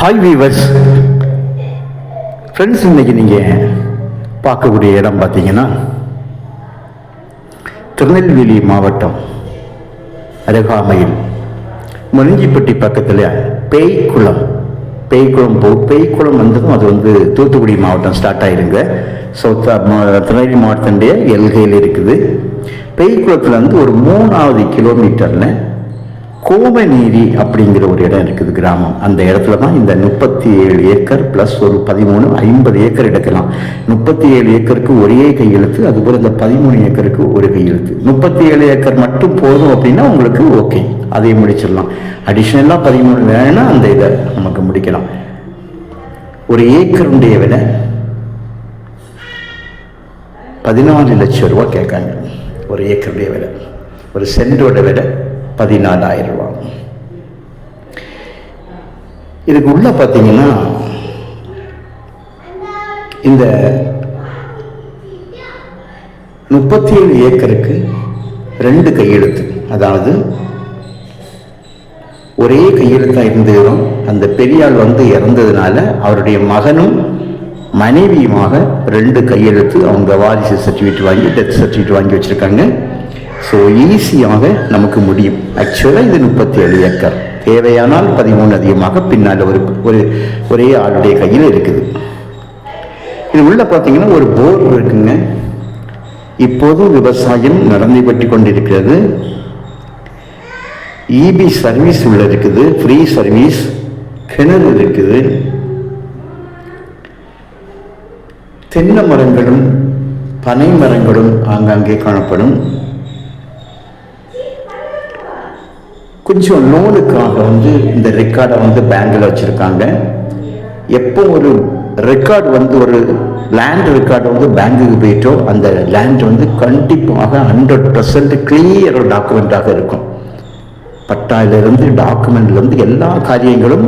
Hi viewers friends, இன்னைக்கு நீங்கள் பார்க்கக்கூடிய இடம் பார்த்தீங்கன்னா திருநெல்வேலி மாவட்டம் அருகாமையில் முருங்கிப்பட்டி பக்கத்தில் பேய்க்குளம் வந்ததும் அது வந்து தூத்துக்குடி மாவட்டம் ஸ்டார்ட் ஆயிருங்க. ஸோ திருநெல்வேலி மாவட்டத்தினுடைய எல்கையில் இருக்குது. பேய்க்குளத்தில் வந்து ஒரு 3வது கிலோமீட்டரில் கோமநீரி அப்படிங்கிற ஒரு இடம் இருக்குது, கிராமம். அந்த இடத்துல தான் இந்த 37 ஏக்கர் ப்ளஸ் ஒரு 13 50 ஏக்கர் எடுக்கலாம். 37 ஏக்கருக்கு ஒரே கையெழுத்து, அதுபோல் இந்த 13 ஏக்கருக்கு ஒரு கையெழுத்து. 37 ஏக்கர் மட்டும் போதும் அப்படின்னா உங்களுக்கு ஓகே, அதையும் முடிச்சிடலாம். அடிஷ்னலாக 13 வேணா அந்த இதை நமக்கு முடிக்கலாம். ஒரு ஏக்கருடைய விலை 14 லட்சம் ரூபா கேட்காங்க. ஒரு ஏக்கருடைய விலை, ஒரு சென்டோட விலை 14,000 ரூபா. இதுக்கு உள்ள பார்த்தீங்கன்னா இந்த 37 ஏக்கருக்கு 2 கையெழுத்து, அதாவது ஒரே கையெழுத்தாக இருந்துடும். அந்த பெரியாள் வந்து இறந்ததுனால அவருடைய மகனும் மனைவியுமாக 2 கையெழுத்து அவங்க வாரிசு சர்டிஃபிகேட் வாங்கி டெத் சர்டிஃபிகேட் வாங்கி வச்சுருக்காங்க. ஸோ ஈஸியாக நமக்கு முடியும். ஆக்சுவலாக இது 37 ஏக்கர், தேவையானால் 13 அதிகமாக பின்னால் ஒரே ஆளுடைய கையில் இருக்குது. இது உள்ள பார்த்தீங்கன்னா ஒரு போர் இருக்குங்க. இப்போதும் விவசாயம் நடந்து கொண்டிருக்கிறது. இபி சர்வீஸ் உள்ள இருக்குது, ஃப்ரீ சர்வீஸ், கிணறு இருக்குது. தென்னை மரங்களும் பனை மரங்களும் ஆங்காங்கே காணப்படும். கொஞ்சம் லோனுக்காக வந்து இந்த ரெக்கார்டை வந்து பேங்கில் வச்சுருக்காங்க. எப்போ ஒரு ரெக்கார்டு வந்து ஒரு லேண்ட் ரெக்கார்டு வந்து பேங்குக்கு போயிட்டோ அந்த லேண்ட் வந்து கண்டிப்பாக 100% கிளியர் டாக்குமெண்ட்டாக இருக்கும். பட்டாயிலிருந்து டாக்குமெண்ட்லேருந்து எல்லா காரியங்களும்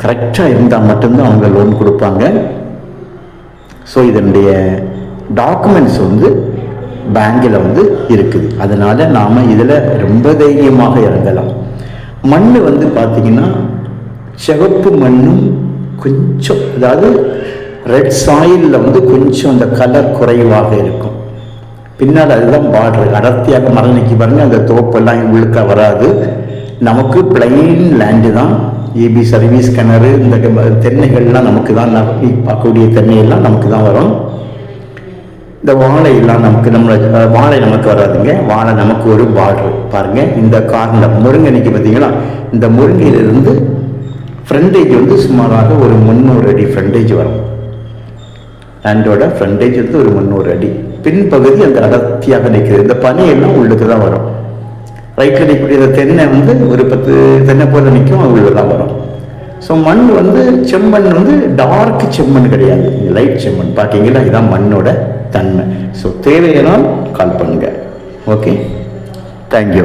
கரெக்டாக இருந்தால் மட்டும்தான் அவங்க லோன் கொடுப்பாங்க. ஸோ இதனுடைய டாக்குமெண்ட்ஸ் வந்து பேங்கில் வந்து இருக்குது. அதனால் நாம் இதில் ரொம்ப தைரியமாக இறங்கலாம். மண் வந்து பார்த்திங்கன்னா சிவப்பு மண்ணும் கொஞ்சம், அதாவது ரெட் சாயிலில் வந்து கொஞ்சம் அந்த கலர் குறைவாக இருக்கும். பின்னால் அதுதான் பார்டர் அடர்த்தியாக மரணிக்கு பாருங்க, அந்த தோப்பெல்லாம் உள்ளுக்க வராது. நமக்கு பிளைன் லேண்டு தான். ஏபி சர்வீஸ், கிணறு, இந்த தென்னைகள்லாம் நமக்கு தான், பார்க்கக்கூடிய தென்னையெல்லாம் நமக்கு தான் வரும். இந்த வாழையெல்லாம் வாழை நமக்கு வராதுங்க. வாழை நமக்கு ஒரு பார்டர் பாருங்க. இந்த கார்னர் முருங்கனைக்கு பார்த்தீங்களா, இந்த முருங்கையிலிருந்து ஃப்ரண்டேஜ் வந்து சுமாராக ஒரு 300 அடி ஃப்ரண்டேஜ் வரும். லேண்டோட ஃப்ரண்டேஜ் வந்து ஒரு 300 அடி. பின்பகுதி அந்த அடர்த்தியாக நிற்கிறது. இந்த பனையெல்லாம் உள்ளுக்கு தான் வரும். ரைட்டில் நிற்கக்கூடிய தென்னை வந்து ஒரு 10 தென்னை போல நிற்கும், அது உள்ள தான் வரும். ஸோ மண் வந்து செம்மண் வந்து டார்க் செம்மண் கிடையாது, லைட் செம்மண். பார்த்தீங்களா, இதுதான் மண்ணோட தன்மை. ஸோ தேவையானால் கால் பண்ணுங்க. Okay, thank you.